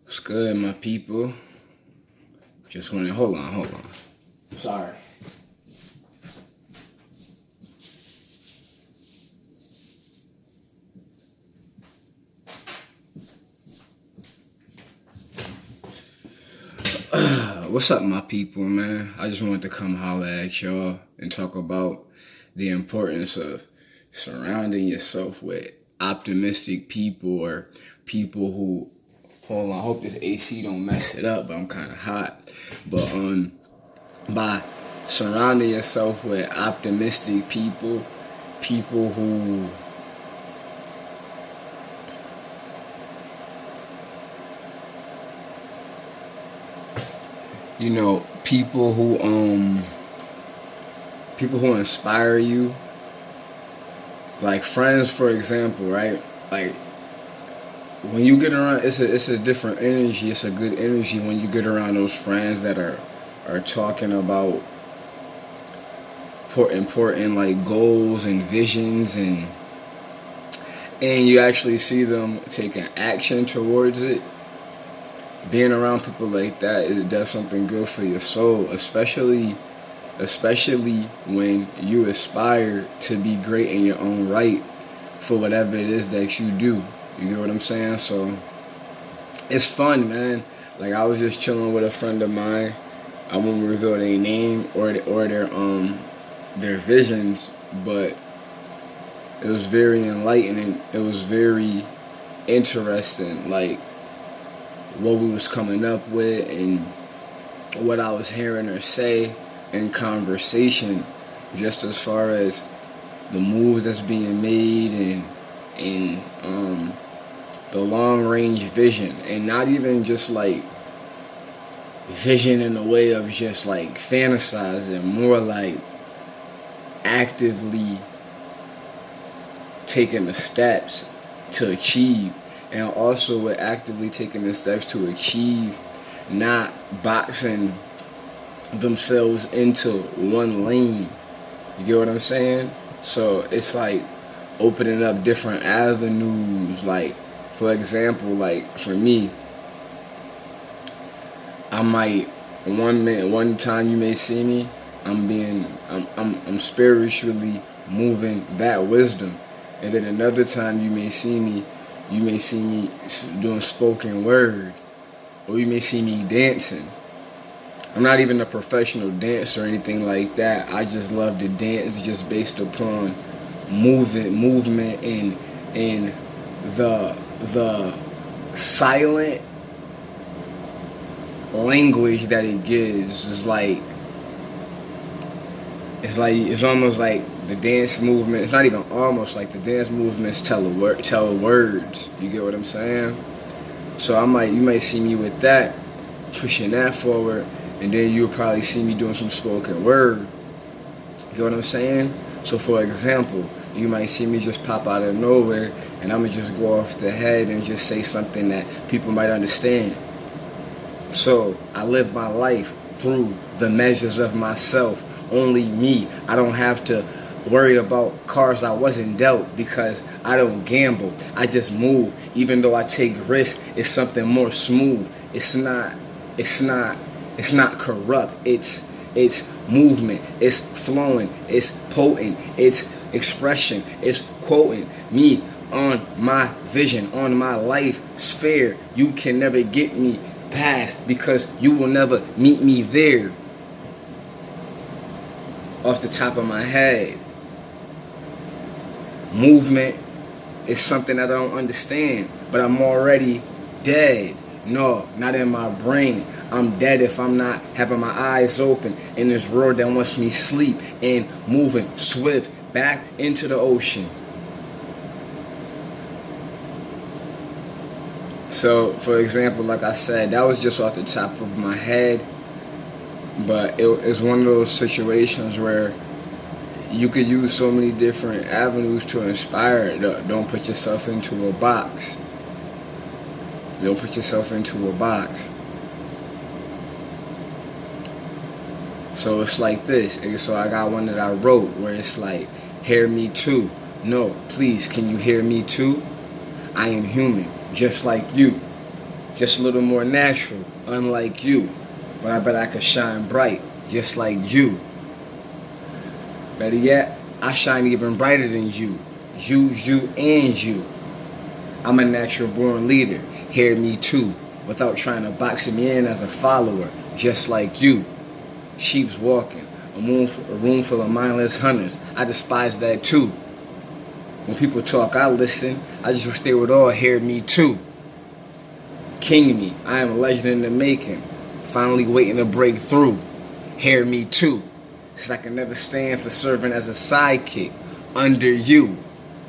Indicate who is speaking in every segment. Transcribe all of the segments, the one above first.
Speaker 1: What's good, my people? Just want to hold on. Sorry. What's up, my people, man? I just wanted to come holler at y'all and talk about the importance of surrounding yourself with optimistic people or people who, hold on, I hope this AC don't mess it up, but I'm kind of hot. But by surrounding yourself with optimistic people, people who people who inspire you, like friends, for example, right? Like when you get around, it's a different energy. It's a good energy when you get around those friends that are talking about important like goals and visions, and you actually see them taking action towards it. Being around people like that, it does something good for your soul, especially when you aspire to be great in your own right for whatever it is that you do. You get what I'm saying? So it's fun, man. Like I was just chilling with a friend of mine. I won't reveal their name or their visions, but it was very enlightening. It was very interesting, like what we was coming up with and what I was hearing her say in conversation, just as far as the moves that's being made and the long range vision, and not even just like vision in the way of just like fantasizing, more like actively taking the steps to achieve, and also with actively taking the steps to achieve, not boxing themselves into one lane. You get what I'm saying? So it's like opening up different avenues. Like for example, like for me, I might one time you may see me, I'm spiritually moving that wisdom, and then another time you may see me doing spoken word, or you may see me dancing. I'm not even a professional dancer or anything like that. I just love to dance just based upon movement and the silent language that it gives. It's almost like the dance movement. It's not even almost like the dance movements tell words. You get what I'm saying? So you might see me with that, pushing that forward, and then you'll probably see me doing some spoken word. You get what I'm saying? So for example, you might see me just pop out of nowhere, and I'm gonna just go off the head and just say something that people might understand. So I live my life through the measures of myself, only me. I don't have to worry about cards I wasn't dealt because I don't gamble. I just move. Even though I take risks, it's something more smooth. It's not corrupt. It's movement. It's flowing. It's potent. It's expression. It's quoting me on my vision, on my life sphere. You can never get me past because you will never meet me there. Off the top of my head, movement is something I don't understand, but I'm already dead. No, not in my brain. I'm dead if I'm not having my eyes open in this world that wants me sleep and moving swift back into the ocean. So, for example, like I said, that was just off the top of my head, but it's one of those situations where you could use so many different avenues to inspire. Don't put yourself into a box. Don't put yourself into a box. So it's like this. So I got one that I wrote where it's like, hear me too. No, please, can you hear me too? I am human, just like you. just a little more natural, unlike you. But I bet I could shine bright, just like you. Better yet, I shine even brighter than you. You, and you. I'm a natural born leader. Hear me too, without trying to box me in as a follower, just like you. Sheep's walking, a room full of mindless hunters. I despise that too. When people talk, I listen. I just wish they would all hear me too. King me, I am a legend in the making. Finally waiting to break through. Hear me too. Since I can never stand for serving as a sidekick under you.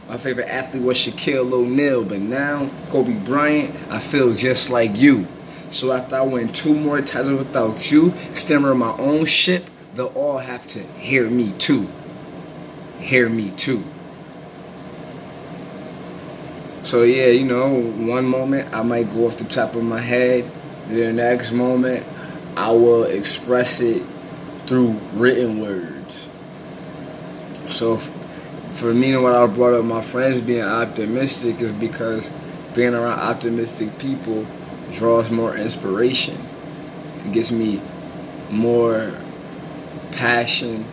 Speaker 1: My favorite athlete was Shaquille O'Neal, but now Kobe Bryant, I feel just like you. So after I win 2 more titles without you, steering my own ship, they'll all have to hear me too. Hear me too. So yeah, you know, one moment I might go off the top of my head. The next moment I will express it through written words. So for me, what I brought up my friends being optimistic is because being around optimistic people draws more inspiration. It gives me more passion.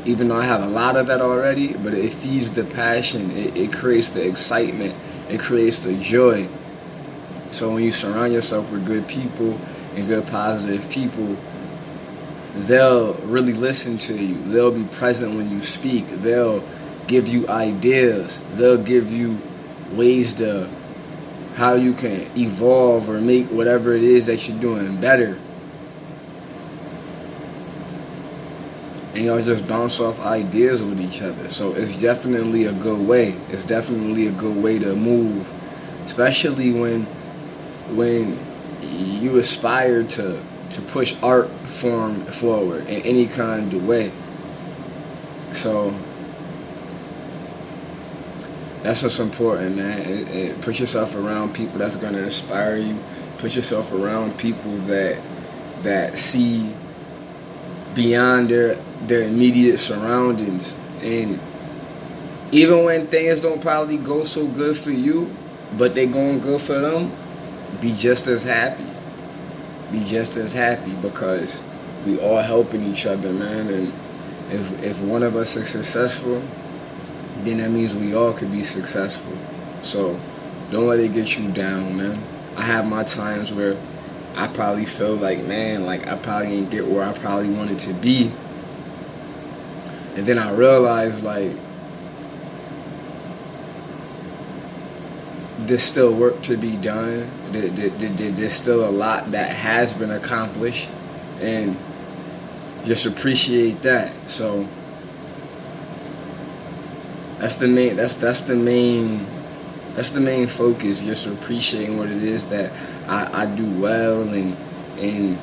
Speaker 1: Even though I have a lot of that already, but it feeds the passion, it creates the excitement, it creates the joy. So when you surround yourself with good people and good positive people, they'll really listen to you. They'll be present when you speak. They'll give you ideas. They'll give you ways to how you can evolve or make whatever it is that you're doing better. And y'all just bounce off ideas with each other. So it's definitely a good way. It's definitely a good way to move, especially when you aspire to push art form forward in any kind of way. So that's what's important, man. Put yourself around people that's going to inspire you. Put yourself around people that see beyond their immediate surroundings. And even when things don't probably go so good for you, but they going good for them, be just as happy. Be just as happy, because we all helping each other, man. And if one of us is successful, then that means we all could be successful. So don't let it get you down, man. I have my times where I probably feel like, man, like I probably didn't get where I probably wanted to be. And then I realized, like, there's still work to be done. There's still a lot that has been accomplished, and just appreciate that. So that's the main focus. Just appreciating what it is that I do well, and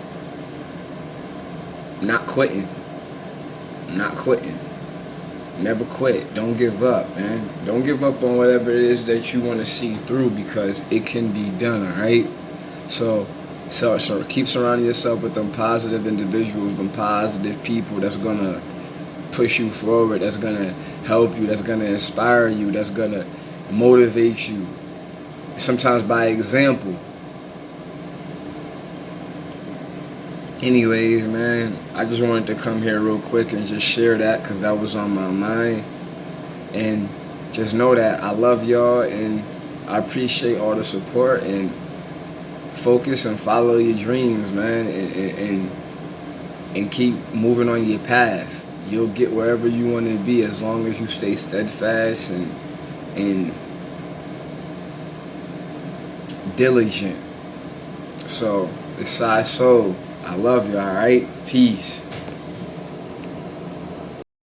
Speaker 1: not quitting. Never quit. Don't give up, man. Don't give up on whatever it is that you want to see through, because it can be done, all right? So keep surrounding yourself with them positive individuals, them positive people that's going to push you forward, that's going to help you, that's going to inspire you, that's going to motivate you, sometimes by example. Anyways, man, I just wanted to come here real quick and just share that, because that was on my mind. And just know that I love y'all, and I appreciate all the support, and focus and follow your dreams, man, and keep moving on your path. You'll get wherever you want to be as long as you stay steadfast and diligent. So, it's Side Soul. I love you, alright? Peace.